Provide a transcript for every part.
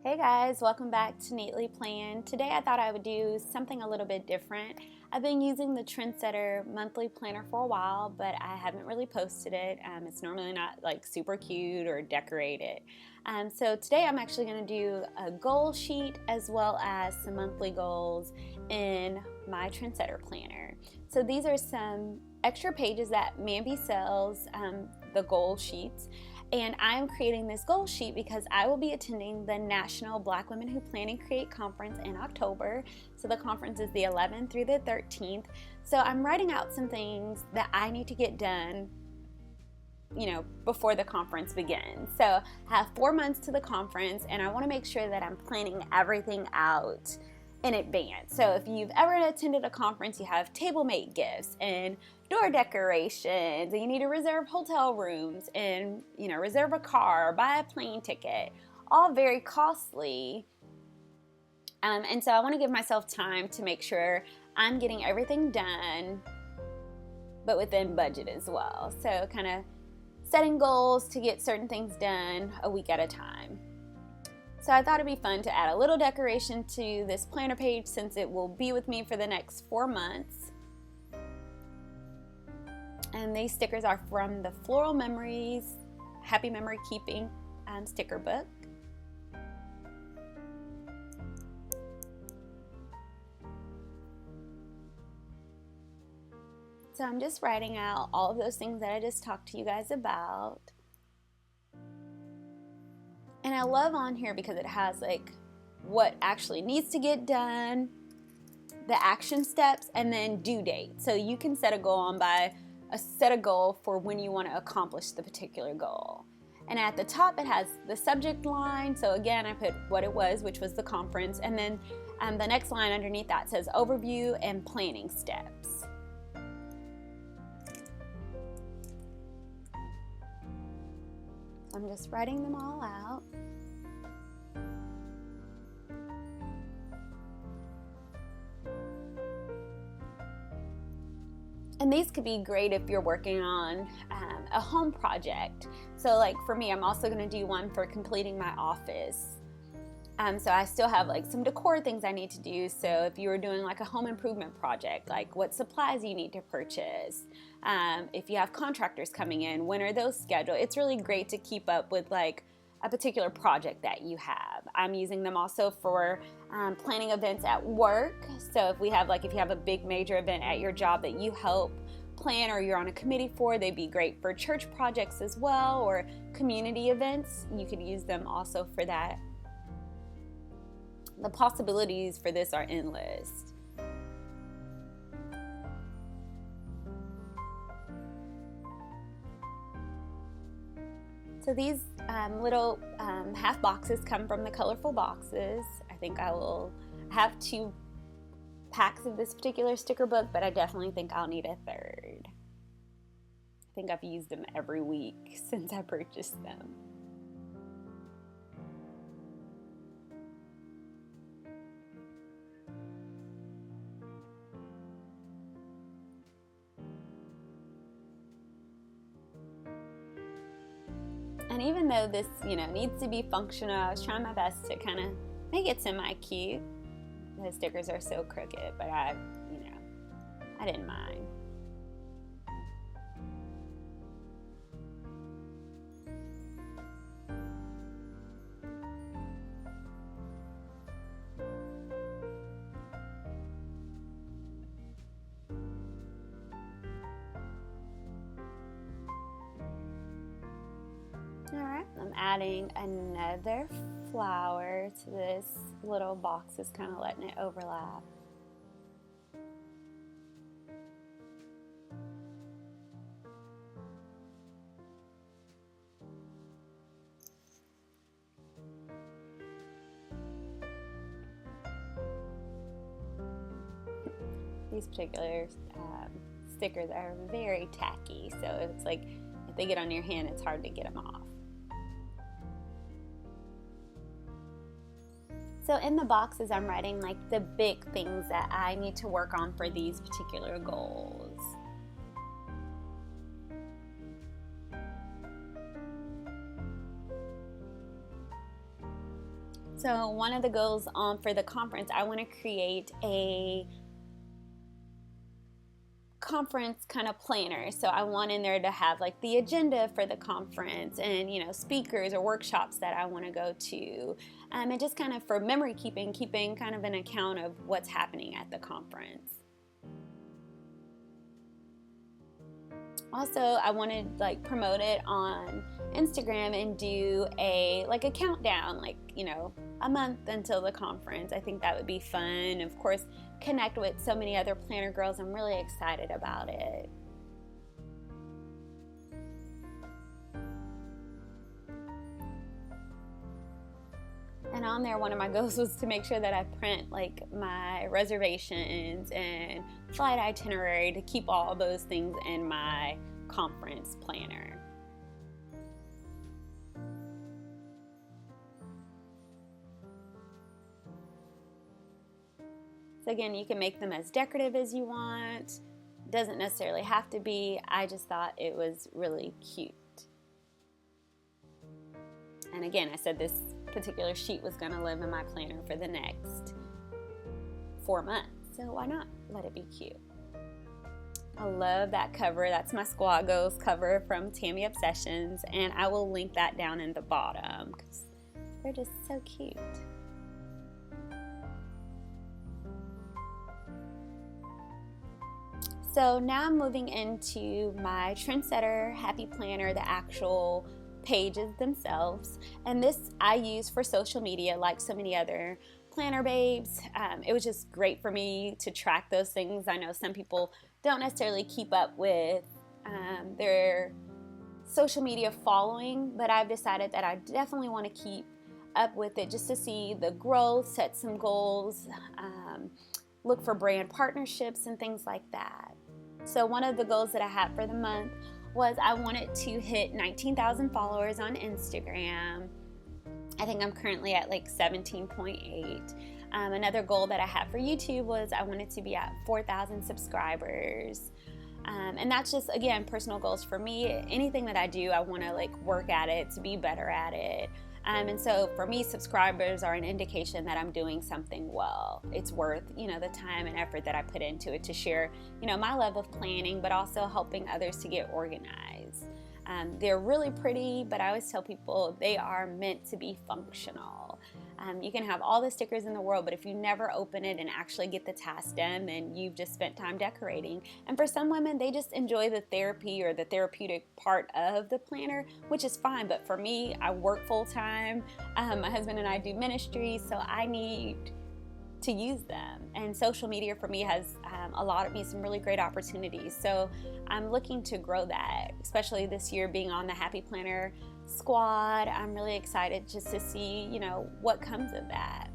Hey guys, welcome back to Neatly Planned. Today I thought I would do something a little bit different. I've been using the Trendsetter monthly planner for a while, but I haven't really posted it. It's normally not like super cute or decorated. So today I'm actually going to do a goal sheet as well as some monthly goals in my Trendsetter planner. So these are some extra pages that Mamby sells, the goal sheets. And I'm creating this goal sheet because I will be attending the National Black Women Who Plan and Create Conference in October. So the conference is the 11th through the 13th. So I'm writing out some things that I need to get done, before the conference begins. So I have 4 months to the conference and I want to make sure that I'm planning everything out in advance. So if you've ever attended a conference, you have table mate gifts and door decorations, and you need to reserve hotel rooms and reserve a car or buy a plane ticket, all very costly. And so I want to give myself time to make sure I'm getting everything done, but within budget as well. So kind of setting goals to get certain things done a week at a time. So I thought it'd be fun to add a little decoration to this planner page since it will be with me for the next 4 months. And these stickers are from the Floral Memories Happy Memory Keeping sticker book. So I'm just writing out all of those things that I just talked to you guys about. And I love on here because it has like what actually needs to get done, the action steps, and then due date. So you can set a goal set a goal for when you want to accomplish the particular goal. And at the top it has the subject line. So again, I put what it was, which was the conference. And then the next line underneath that says overview and planning steps. I'm just writing them all out. And these could be great if you're working on a home project. So like for me, I'm also going to do one for completing my office. So I still have like some decor things I need to do. So if you were doing like a home improvement project, like what supplies you need to purchase, if you have contractors coming in, when are those scheduled? It's really great to keep up with like a particular project that you have. I'm using them also for planning events at work. So if you have a big major event at your job that you help plan or you're on a committee for, they'd be great for church projects as well, or community events. You could use them also for that. The possibilities for this are endless. So these little half boxes come from the colorful boxes. I think I will have 2 packs of this particular sticker book, but I definitely think I'll need a third. I think I've used them every week since I purchased them. And even though this, needs to be functional, I was trying my best to kind of make it semi-cute. The stickers are so crooked, but I didn't mind. Alright, I'm adding another flower to this little box, just kind of letting it overlap. These particular stickers are very tacky, so it's like if they get on your hand, it's hard to get them off. So in the boxes, I'm writing like the big things that I need to work on for these particular goals. So one of the goals for the conference, I want to create a conference kind of planner. So I want in there to have like the agenda for the conference and, you know, speakers or workshops that I want to go to, and just kind of for memory keeping kind of an account of what's happening at the conference. Also, I want to like promote it on Instagram and do a countdown, like, you know, a month until the conference. I think that would be fun. Of course, connect with so many other planner girls. I'm really excited about it. And on there, one of my goals was to make sure that I print like my reservations and flight itinerary, to keep all those things in my conference planner. So again, you can make them as decorative as you want. Doesn't necessarily have to be. I just thought it was really cute. And again, I said this particular sheet was going to live in my planner for the next 4 months. So why not let it be cute? I love that cover. That's my Squad Goals cover from TammiObessions, and I will link that down in the bottom because they're just so cute. So now I'm moving into my Trendsetter Happy Planner, the actual pages themselves, and this I use for social media like so many other planner babes. It was just great for me to track those things. I know some people don't necessarily keep up with their social media following, but I've decided that I definitely want to keep up with it just to see the growth, set some goals, look for brand partnerships and things like that. So one of the goals that I had for the month was I wanted to hit 19,000 followers on Instagram. I think I'm currently at like 17.8. Another goal that I had for YouTube was I wanted to be at 4,000 subscribers. And that's just, again, personal goals for me. Anything that I do, I want to like work at it to be better at it. And so for me, subscribers are an indication that I'm doing something well. It's worth, you know, the time and effort that I put into it to share, you know, my love of planning, but also helping others to get organized. They're really pretty, but I always tell people they are meant to be functional. You can have all the stickers in the world, but if you never open it and actually get the task done, then you've just spent time decorating. And for some women, they just enjoy the therapy or the therapeutic part of the planner, which is fine. But for me, I work full time. My husband and I do ministry, so I need to use them. And social media for me has allotted me some really great opportunities. So I'm looking to grow that, especially this year being on the Happy Planner squad. I'm really excited just to see, you know, what comes of that.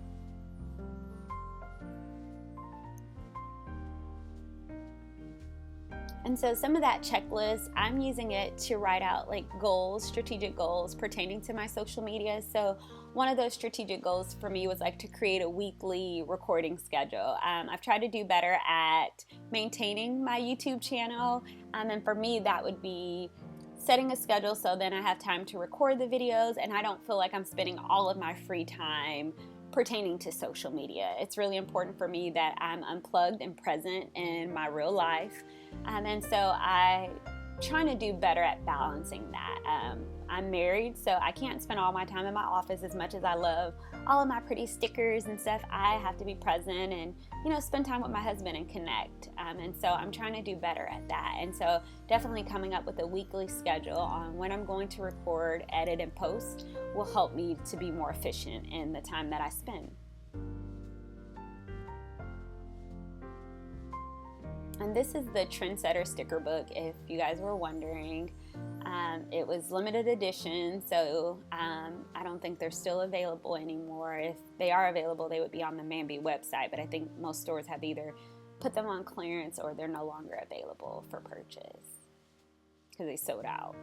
And so some of that checklist, I'm using it to write out like goals, strategic goals pertaining to my social media. So one of those strategic goals for me was like to create a weekly recording schedule. I've tried to do better at maintaining my YouTube channel. And for me, that would be setting a schedule so then I have time to record the videos and I don't feel like I'm spending all of my free time pertaining to social media. It's really important for me that I'm unplugged and present in my real life. And so I'm trying to do better at balancing that. I'm married, so I can't spend all my time in my office as much as I love all of my pretty stickers and stuff. I have to be present and, you know, spend time with my husband and connect. And so I'm trying to do better at that. And so definitely coming up with a weekly schedule on when I'm going to record, edit, and post will help me to be more efficient in the time that I spend. And this is the Trendsetter sticker book, if you guys were wondering. It was limited edition, so I don't think they're still available anymore. If they are available, they would be on the Mambi website, but I think most stores have either put them on clearance or they're no longer available for purchase because they sold out.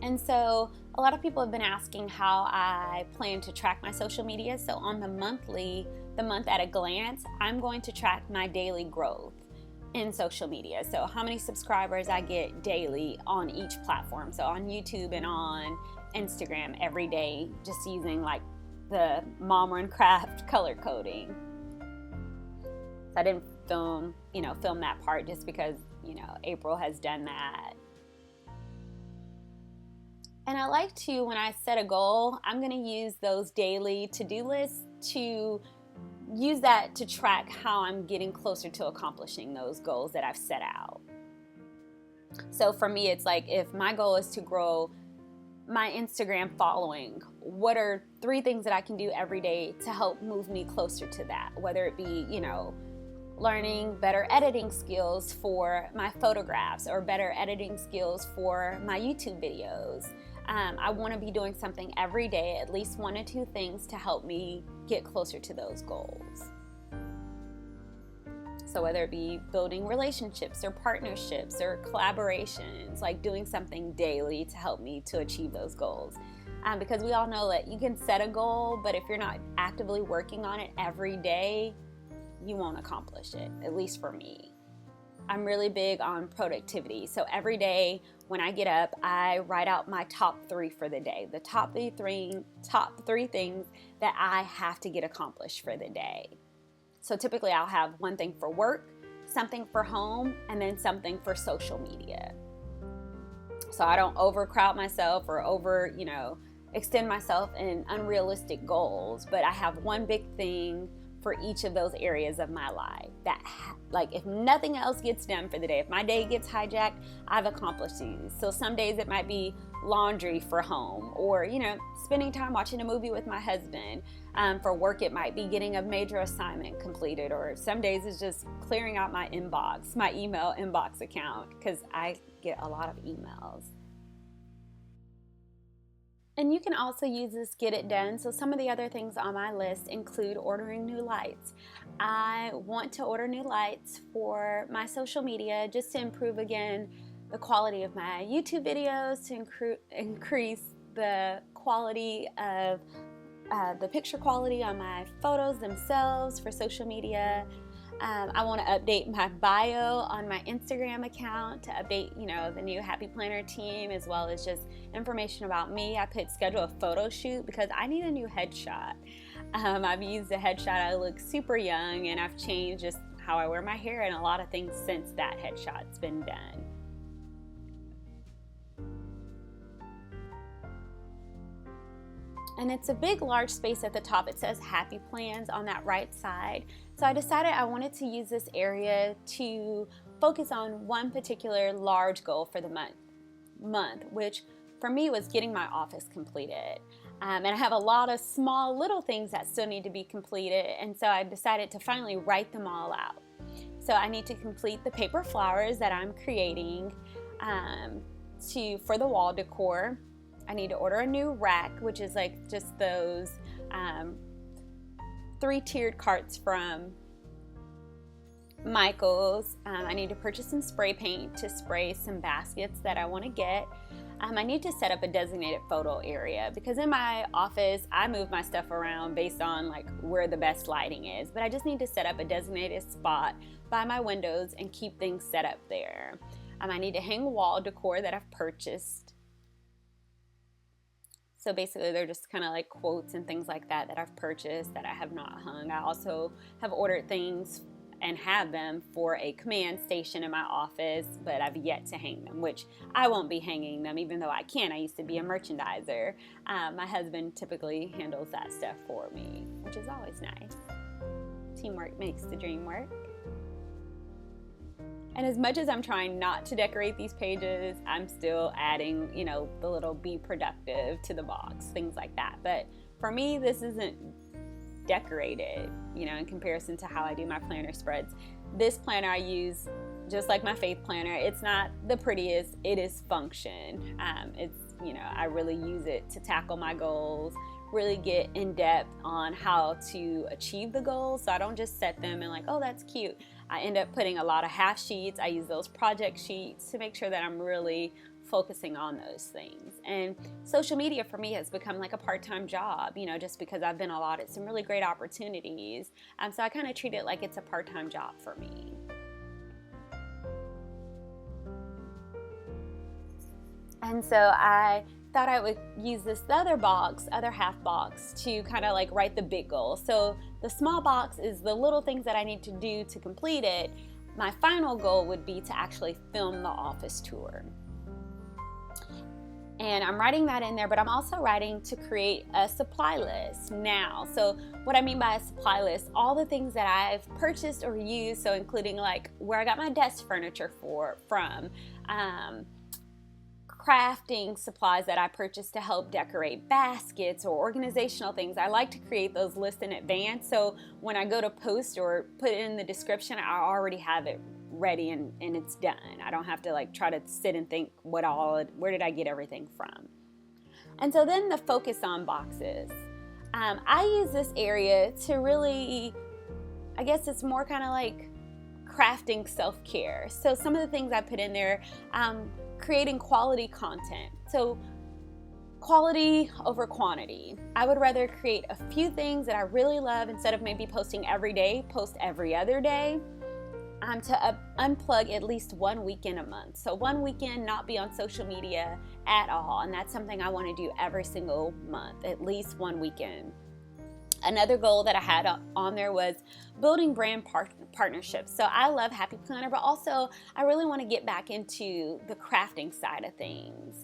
And so a lot of people have been asking how I plan to track my social media. So on the month at a glance, I'm going to track my daily growth. in social media. So how many subscribers I get daily on each platform. So on YouTube and on Instagram every day, just using like the Mom Run Craft color coding. So I didn't film that part just because, April has done that. And I like to, when I set a goal, I'm going to use those daily to-do lists to use that to track how I'm getting closer to accomplishing those goals that I've set out. So for me, it's like if my goal is to grow my Instagram following, what are 3 things that I can do every day to help move me closer to that? Whether it be, learning better editing skills for my photographs or better editing skills for my YouTube videos. I want to be doing something every day, at least 1 or 2 things to help me get closer to those goals. So whether it be building relationships or partnerships or collaborations, like doing something daily to help me to achieve those goals. Because we all know that you can set a goal, but if you're not actively working on it every day, you won't accomplish it, at least for me. I'm really big on productivity. So every day when I get up, I write out my top 3 for the day. The top three things that I have to get accomplished for the day. So typically I'll have 1 thing for work, something for home, and then something for social media. So I don't overcrowd myself or extend myself in unrealistic goals, but I have 1 big thing for each of those areas of my life that, like, if nothing else gets done for the day, if my day gets hijacked, I've accomplished these. So some days it might be laundry for home, or spending time watching a movie with my husband. For work, it might be getting a major assignment completed, or some days it's just clearing out my inbox, my email inbox account, because I get a lot of emails. And you can also use this Get It Done. So some of the other things on my list include ordering new lights. I want to order new lights for my social media just to improve, again, the quality of my YouTube videos, to increase the quality of the picture quality on my photos themselves for social media. I want to update my bio on my Instagram account to update, the new Happy Planner team, as well as just information about me. I put schedule a photo shoot because I need a new headshot. I've used a headshot. I look super young, and I've changed just how I wear my hair and a lot of things since that headshot's been done. And it's a big, large space at the top. It says Happy Plans on that right side. So I decided I wanted to use this area to focus on 1 particular large goal for the month, which for me was getting my office completed. And I have a lot of small little things that still need to be completed, and so I decided to finally write them all out. So I need to complete the paper flowers that I'm creating for the wall decor. I need to order a new rack, which is like just those 3-tiered carts from Michael's. I need to purchase some spray paint to spray some baskets that I want to get. I need to set up a designated photo area because in my office I move my stuff around based on like where the best lighting is, but I just need to set up a designated spot by my windows and keep things set up there. I need to hang wall decor that I've purchased. So basically they're just kind of like quotes and things like that I've purchased that I have not hung. I also have ordered things and have them for a command station in my office, but I've yet to hang them, which I won't be hanging them even though I can. I used to be a merchandiser. My husband typically handles that stuff for me, which is always nice. Teamwork makes the dream work. And as much as I'm trying not to decorate these pages, I'm still adding, the little be productive to the box, things like that. But for me, this isn't decorated, in comparison to how I do my planner spreads. This planner I use just like my faith planner. It's not the prettiest, it is function. I really use it to tackle my goals, really get in depth on how to achieve the goals. So I don't just set them and like, oh, that's cute. I end up putting a lot of half sheets. I use those project sheets to make sure that I'm really focusing on those things. And social media for me has become like a part-time job, just because I've been allotted some really great opportunities. So I kind of treat it like it's a part-time job for me. And so I thought I would use this other half box to kind of like write the big goal. So the small box is the little things that I need to do to complete it. My final goal would be to actually film the office tour. And I'm writing that in there, but I'm also writing to create a supply list now. So what I mean by a supply list, all the things that I've purchased or used, so including like where I got my desk furniture from, crafting supplies that I purchased to help decorate baskets or organizational things. I like to create those lists in advance, so when I go to post or put it in the description, I already have it ready and it's done. I don't have to like try to sit and think where did I get everything from. And so then the focus on boxes. I use this area to really, I guess it's more kind of like crafting self-care. So some of the things I put in there, creating quality content. So quality over quantity. I would rather create a few things that I really love instead of maybe posting every day, post every other day. To unplug at least 1 weekend a month. So 1 weekend not be on social media at all, and that's something I want to do every single month, at least 1 weekend. Another goal that I had on there was building brand partnerships. So I love Happy Planner, but also I really want to get back into the crafting side of things.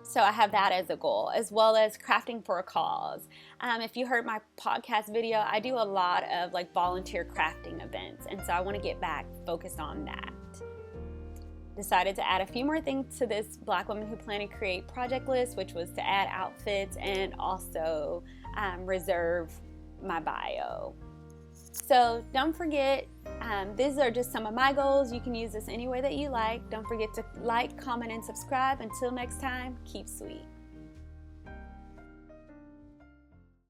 So I have that as a goal, as well as crafting for a cause. If you heard my podcast video, I do a lot of like volunteer crafting events, and so I want to get back focused on that. Decided to add a few more things to this Black Women Who Plan and Create project list, which was to add outfits and also reserve my bio. So don't forget, these are just some of my goals. You can use this any way that you like. Don't forget to like, comment, and subscribe. Until next time, keep sweet.